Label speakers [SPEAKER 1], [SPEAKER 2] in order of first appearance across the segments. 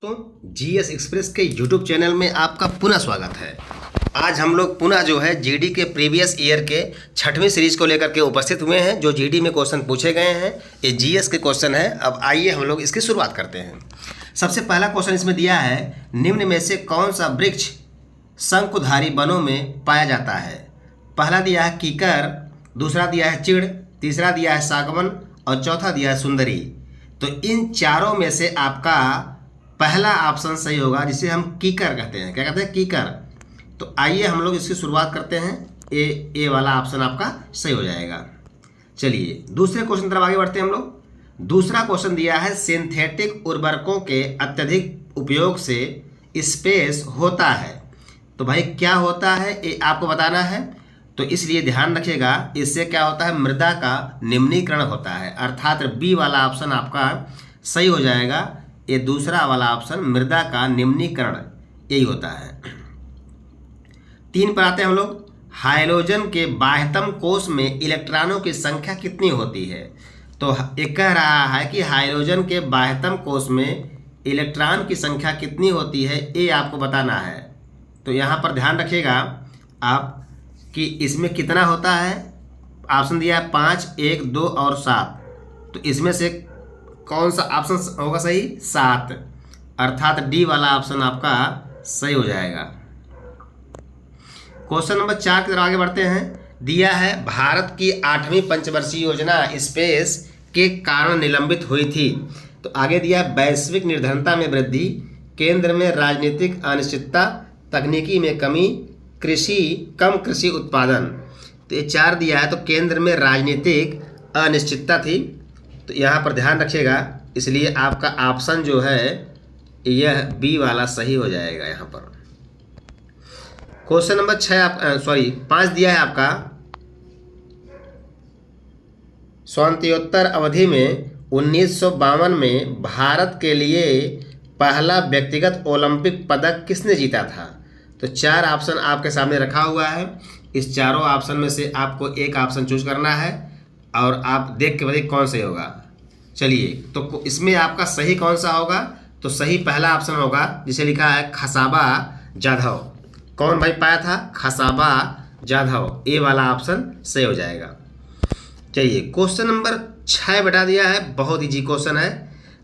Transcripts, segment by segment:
[SPEAKER 1] तो GS express के YouTube channel में आपका पुनः स्वागत है। आज हम लोग पुनः जो है जीडी के प्रीवियस ईयर के 6वीं सीरीज को लेकर के उपस्थित हुए हैं। जो जीडी में क्वेश्चन पूछे गए हैं ये जीएस के क्वेश्चन है। अब आइए हम लोग इसकी शुरुआत करते हैं। सबसे पहला क्वेश्चन इसमें दिया है, निम्न में से कौन सा वृक्ष शंकुधारी वनों में पाया जाता है। पहला दिया है कीकर, दूसरा दिया है चिड़, तीसरा दिया है सागवन और चौथा दिया है सुंदरी। तो इन चारों में से आपका पहला ऑप्शन सही होगा, जिसे हम कीकर कहते हैं। क्या कहते हैं? कीकर। तो आइए हम लोग इसकी शुरुआत करते हैं। ए वाला ऑप्शन आपका सही हो जाएगा। चलिए दूसरे क्वेश्चन तरफ आगे बढ़ते हैं हम लोग। दूसरा क्वेश्चन दिया है, सिंथेटिक उर्वरकों के अत्यधिक उपयोग से स्पेस होता है। तो भाई क्या होता है ये आपको बताना है, तो इसलिए ध्यान रखिएगा। इससे क्या होता है, मृदा का निम्नीकरण होता है, अर्थात बी वाला ऑप्शन आपका सही हो जाएगा। ये दूसरा वाला ऑप्शन मृदा का निम्नीकरण यही होता है। 3 पर आते हैं हम लोग। हाइड्रोजन के बाह्यतम कोश में इलेक्ट्रॉनों की संख्या कितनी होती है। तो ये कह रहा है कि हाइड्रोजन के बाह्यतम कोश में इलेक्ट्रॉन की संख्या कितनी होती है, ये आपको बताना है। तो यहाँ पर ध्यान रखिएगा आप कि इसमें कितना होता है। ऑप्शन दिया है 5, 1, 2 और 7। तो इसमें से कौन सा ऑप्शन होगा सही? 7, अर्थात डी वाला ऑप्शन आपका सही हो जाएगा। क्वेश्चन नंबर 4 की तरफ आगे बढ़ते हैं। दिया है, भारत की 8वीं पंचवर्षीय योजना स्पेस के कारण निलंबित हुई थी। तो आगे दिया है, वैश्विक निर्धनता में वृद्धि, केंद्र में राजनीतिक अनिश्चितता, तकनीकी में कमी, कम कृषि उत्पादन। तो ये 4 दिया है। तो केंद्र में राजनीतिक अनिश्चितता थी। तो यहाँ पर ध्यान रखिएगा, इसलिए आपका ऑप्शन जो है यह बी वाला सही हो जाएगा। यहाँ पर क्वेश्चन नंबर 5 दिया है आपका, स्वातंत्र्योत्तर अवधि में 1952 में भारत के लिए पहला व्यक्तिगत ओलंपिक पदक किसने जीता था। तो 4 ऑप्शन आपके सामने रखा हुआ है। इस चारों ऑप्शन में से आपको एक ऑप्शन चूज करना है और आप देख के बताइए कौन सही होगा। चलिए, तो इसमें आपका सही कौन सा होगा। तो सही पहला ऑप्शन होगा जिसे लिखा है खसाबा जाधव। कौन भाई पाया था? खसाबा जाधव। ए वाला ऑप्शन सही हो जाएगा। चलिए क्वेश्चन नंबर 6 बता दिया है। बहुत इजी क्वेश्चन है,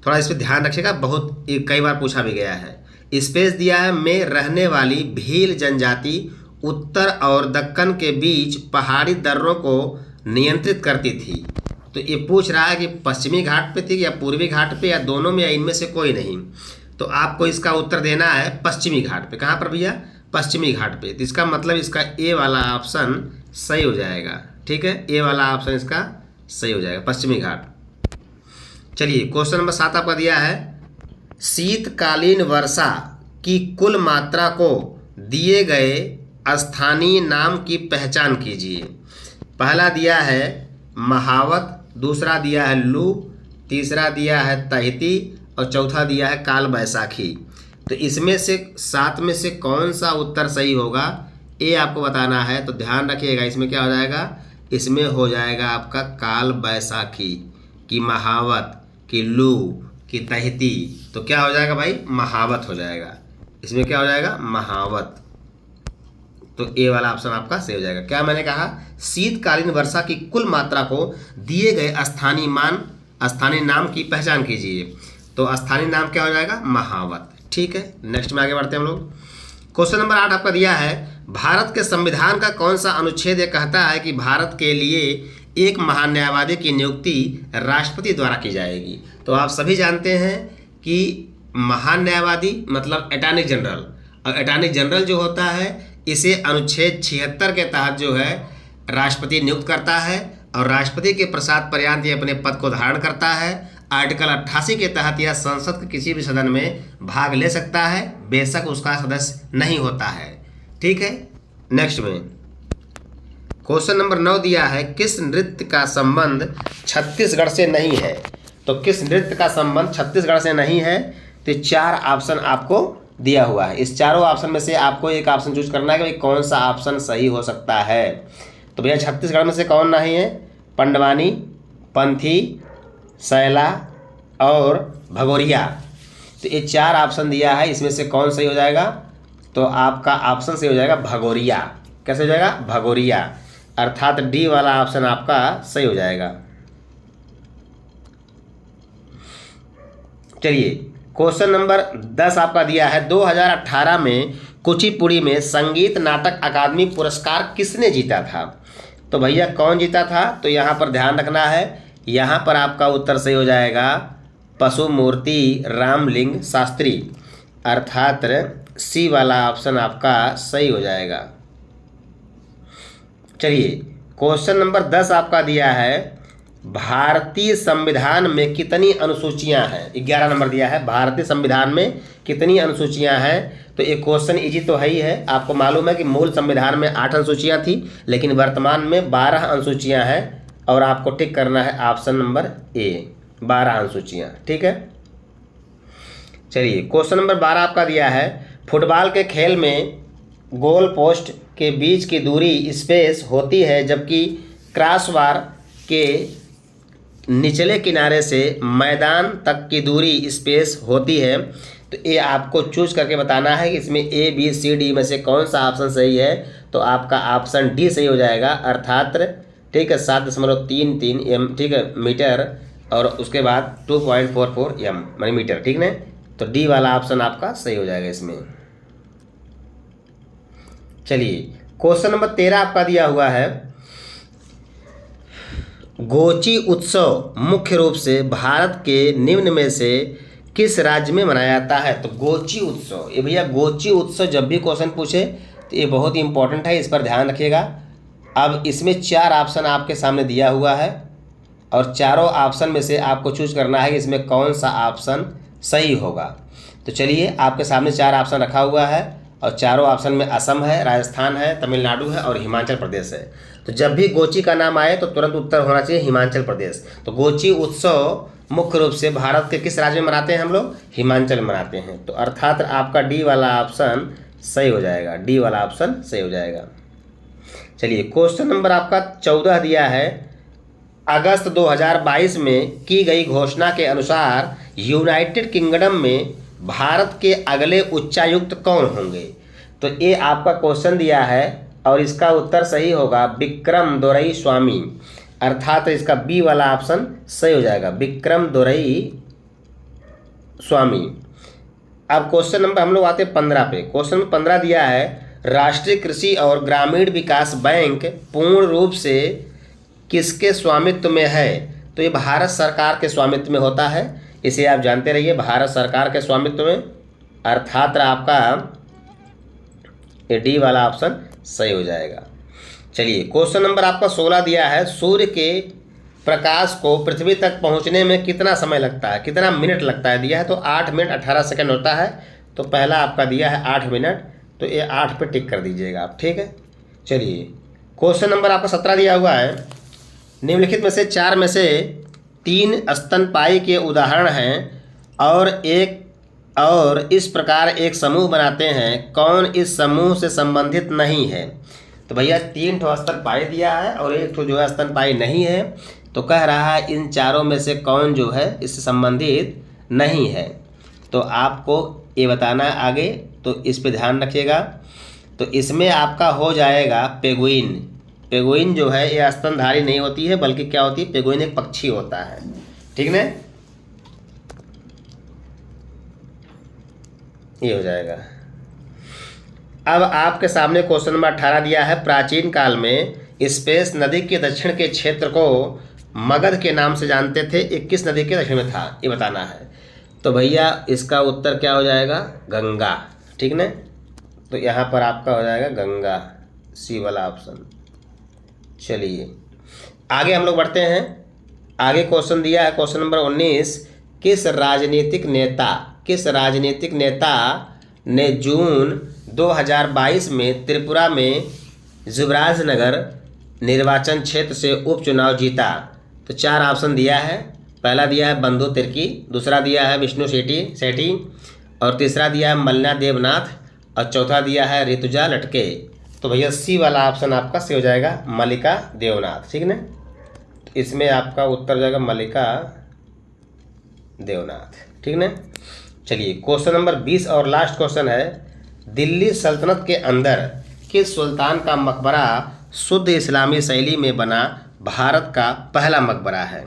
[SPEAKER 1] थोड़ा इस पर ध्यान रखिएगा। बहुत कई बार पूछा भी गया है। स्पेस दिया है, में रहने वाली भील जनजाति उत्तर और दक्कन के बीच पहाड़ी दर्रों को नियंत्रित करती थी। तो ये पूछ रहा है कि पश्चिमी घाट पे थी या पूर्वी घाट पे या दोनों में या इनमें से कोई नहीं। तो आपको इसका उत्तर देना है पश्चिमी घाट पे। कहाँ पर भैया? पश्चिमी घाट पे। तो इसका मतलब इसका ए वाला ऑप्शन सही हो जाएगा। ठीक है, ए वाला ऑप्शन इसका सही हो जाएगा, पश्चिमी घाट। चलिए क्वेश्चन नंबर 7 आपका दिया है, शीतकालीन वर्षा की कुल मात्रा को दिए गए स्थानीय नाम की पहचान कीजिए। पहला दिया है महावत, दूसरा दिया है लू, तीसरा दिया है तहती और चौथा दिया है काल बैसाखी। तो इसमें से 7 में से कौन सा उत्तर सही होगा ये आपको बताना है। तो ध्यान रखिएगा, इसमें क्या हो जाएगा? इसमें हो जाएगा आपका काल बैसाखी, की महावत, की लू, की तहती। तो क्या हो जाएगा भाई? महावत हो जाएगा। इसमें क्या हो जाएगा? महावत। तो ए वाला ऑप्शन आपका सही हो जाएगा। क्या मैंने कहा? शीतकालीन वर्षा की कुल मात्रा को दिए गए स्थानीय नाम की पहचान कीजिए। तो स्थानीय नाम क्या हो जाएगा? महावत। ठीक है, नेक्स्ट में आगे बढ़ते हैं हम लोग। क्वेश्चन नंबर 8 आपका दिया है, भारत के संविधान का कौन सा अनुच्छेद ये कहता है कि भारत के लिए एक महान न्यायवादी की नियुक्ति राष्ट्रपति द्वारा की जाएगी। तो आप सभी जानते हैं कि महान न्यायवादी मतलब अटॉर्नी जनरल, और अटॉर्नी जनरल जो होता है इसे अनुच्छेद 76 के तहत जो है राष्ट्रपति नियुक्त करता है और राष्ट्रपति के प्रसाद पर्यंत ये अपने पद को धारण करता है। आर्टिकल 88 के तहत यह संसद के किसी भी सदन में भाग ले सकता है, बेशक उसका सदस्य नहीं होता है। ठीक है, नेक्स्ट में क्वेश्चन नंबर 9 दिया है, किस नृत्य का संबंध छत्तीसगढ़ से नहीं है। तो किस नृत्य का संबंध छत्तीसगढ़ से नहीं है। तो 4 ऑप्शन आपको दिया हुआ है। इस चारों ऑप्शन में से आपको एक ऑप्शन चूज करना है कि भाई कौन सा ऑप्शन सही हो सकता है। तो भैया छत्तीसगढ़ में से कौन नहीं है? पंडवानी, पंथी, सैला और भगोरिया। तो ये 4 ऑप्शन दिया है, इसमें से कौन सही हो जाएगा? तो आपका ऑप्शन सही हो जाएगा भगोरिया। कैसे हो जाएगा? भगोरिया, अर्थात डी वाला ऑप्शन आपका सही हो जाएगा। चलिए क्वेश्चन नंबर 10 आपका दिया है, 2018 में कुचिपुड़ी में संगीत नाटक अकादमी पुरस्कार किसने जीता था? तो भैया कौन जीता था? तो यहाँ पर ध्यान रखना है, यहाँ पर आपका उत्तर सही हो जाएगा पशुमूर्ति रामलिंग शास्त्री, अर्थात सी वाला ऑप्शन आपका सही हो जाएगा। चलिए क्वेश्चन नंबर 10 आपका दिया है, भारतीय संविधान में कितनी अनुसूचियां हैं? 11 नंबर दिया है, भारतीय संविधान में कितनी अनुसूचियां हैं? तो एक क्वेश्चन इजी तो है ही है, आपको मालूम है कि मूल संविधान में 8 अनुसूचियां थी, लेकिन वर्तमान में 12 अनुसूचियां हैं, और आपको टिक करना है ऑप्शन नंबर ए, 12 अनुसूचियां। ठीक है, चलिए क्वेश्चन नंबर 12 आपका दिया है, फुटबॉल के खेल में गोल पोस्ट के बीच की दूरी स्पेस होती है, जबकि क्रॉसबार के निचले किनारे से मैदान तक की दूरी स्पेस होती है। तो ये आपको चूज करके बताना है कि इसमें ए बी सी डी में से कौन सा ऑप्शन सही है। तो आपका ऑप्शन डी सही हो जाएगा, अर्थात ठीक है 7.33 एम, ठीक है, मीटर, और उसके बाद 2.44 एम मानी मीटर, ठीक ना। तो डी वाला ऑप्शन आपका सही हो जाएगा इसमें। चलिए क्वेश्चन नंबर 13 आपका दिया हुआ है, गोची उत्सव मुख्य रूप से भारत के निम्न में से किस राज्य में मनाया जाता है? तो गोची उत्सव, ये भैया गोची उत्सव जब भी क्वेश्चन पूछे तो ये बहुत ही इंपॉर्टेंट है, इस पर ध्यान रखिएगा। अब इसमें 4 ऑप्शन आपके सामने दिया हुआ है, और चारों ऑप्शन में से आपको चूज करना है कि इसमें कौन सा ऑप्शन सही होगा। तो चलिए आपके सामने 4 ऑप्शन रखा हुआ है, और चारों ऑप्शन में असम है, राजस्थान है, तमिलनाडु है और हिमाचल प्रदेश है। तो जब भी गोची का नाम आए तो तुरंत उत्तर होना चाहिए हिमाचल प्रदेश। तो गोची उत्सव मुख्य रूप से भारत के किस राज्य में मनाते हैं हम लोग? हिमाचल में मनाते हैं। तो अर्थात आपका डी वाला ऑप्शन सही हो जाएगा, डी वाला ऑप्शन सही हो जाएगा। चलिए क्वेश्चन नंबर आपका 14 दिया है, अगस्त 2022 में की गई घोषणा के अनुसार यूनाइटेड किंगडम में भारत के अगले उच्चायुक्त कौन होंगे? तो ये आपका क्वेश्चन दिया है, और इसका उत्तर सही होगा विक्रम दोरई स्वामी, अर्थात इसका बी वाला ऑप्शन सही हो जाएगा, विक्रम दोरई स्वामी। अब क्वेश्चन नंबर हम लोग आते हैं 15 पे। क्वेश्चन नंबर 15 दिया है, राष्ट्रीय कृषि और ग्रामीण विकास बैंक पूर्ण रूप से किसके स्वामित्व में है? तो ये भारत सरकार के स्वामित्व में होता है, इसे आप जानते रहिए, भारत सरकार के स्वामित्व में, अर्थात आपका ये डी वाला ऑप्शन सही हो जाएगा। चलिए क्वेश्चन नंबर आपका 16 दिया है, सूर्य के प्रकाश को पृथ्वी तक पहुंचने में कितना समय लगता है, कितना मिनट लगता है? दिया है तो 8 मिनट 18 सेकंड होता है। तो पहला आपका दिया है 8 मिनट, तो ये 8 पे टिक कर दीजिएगा आप, ठीक है। चलिए क्वेश्चन नंबर आपका 17 दिया हुआ है, निम्नलिखित में से 4 में से 3 स्तनपायी के उदाहरण हैं, और इस प्रकार एक समूह बनाते हैं, कौन इस समूह से संबंधित नहीं है? तो भैया 3 ठो स्तनपायी दिया है और 1 ठो जो है स्तनपायी नहीं है। तो कह रहा है इन चारों में से कौन जो है इससे संबंधित नहीं है। तो आपको ये बताना है आगे, तो इस पे ध्यान रखिएगा। तो इसमें आपका हो जाएगा पेंगुइन। पेंगुइन जो है ये स्तनधारी नहीं होती है, बल्कि क्या होती है, पेंगुइन एक पक्षी होता है, ठीक ना। ये हो जाएगा। अब आपके सामने क्वेश्चन नंबर 18 दिया है, प्राचीन काल में स्पेस नदी के दक्षिण के क्षेत्र को मगध के नाम से जानते थे, 21 नदी के दक्षिण में था, ये बताना है। तो भैया इसका उत्तर क्या हो जाएगा? गंगा, ठीक ना। तो यहाँ पर आपका हो जाएगा गंगा, सी वाला ऑप्शन। चलिए आगे हम लोग बढ़ते हैं। आगे क्वेश्चन दिया है क्वेश्चन नंबर 19, किस राजनीतिक नेता ने जून 2022 में त्रिपुरा में जुबराजनगर निर्वाचन क्षेत्र से उपचुनाव जीता? तो 4 ऑप्शन दिया है, पहला दिया है बंधु तिर्की, दूसरा दिया है विष्णु सेठी, और तीसरा दिया है मल्लिका देवनाथ, और चौथा दिया है ऋतुजा लटके। तो भैया सी वाला ऑप्शन आपका सही हो जाएगा, मल्लिका देवनाथ, ठीक ना। तो इसमें आपका उत्तर हो जाएगा मल्लिका देवनाथ, ठीक ना। चलिए क्वेश्चन नंबर 20 और लास्ट क्वेश्चन है, दिल्ली सल्तनत के अंदर किस सुल्तान का मकबरा शुद्ध इस्लामी शैली में बना भारत का पहला मकबरा है?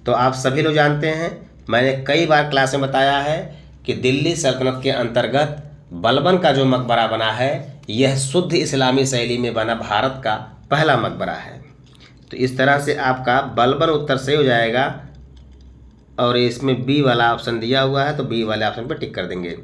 [SPEAKER 1] तो आप सभी लोग जानते हैं, मैंने कई बार क्लास में बताया है कि दिल्ली सल्तनत के अंतर्गत बलबन का जो मकबरा बना है यह शुद्ध इस्लामी शैली में बना भारत का पहला मकबरा है। तो इस तरह से आपका बलबन उत्तर सही हो जाएगा और इसमें बी वाला ऑप्शन दिया हुआ है तो बी वाले ऑप्शन पर टिक कर देंगे।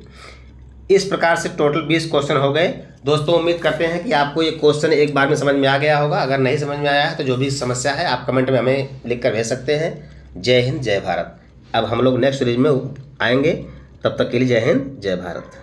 [SPEAKER 1] इस प्रकार से टोटल 20 क्वेश्चन हो गए। दोस्तों उम्मीद करते हैं कि आपको ये क्वेश्चन एक बार में समझ में आ गया होगा। अगर नहीं समझ में आया है तो जो भी समस्या है आप कमेंट में हमें लिख कर भेज सकते हैं। जय हिंद जय भारत। अब हम लोग नेक्स्ट सीरीज में आएंगे, तब तक के लिए जय हिंद जय भारत।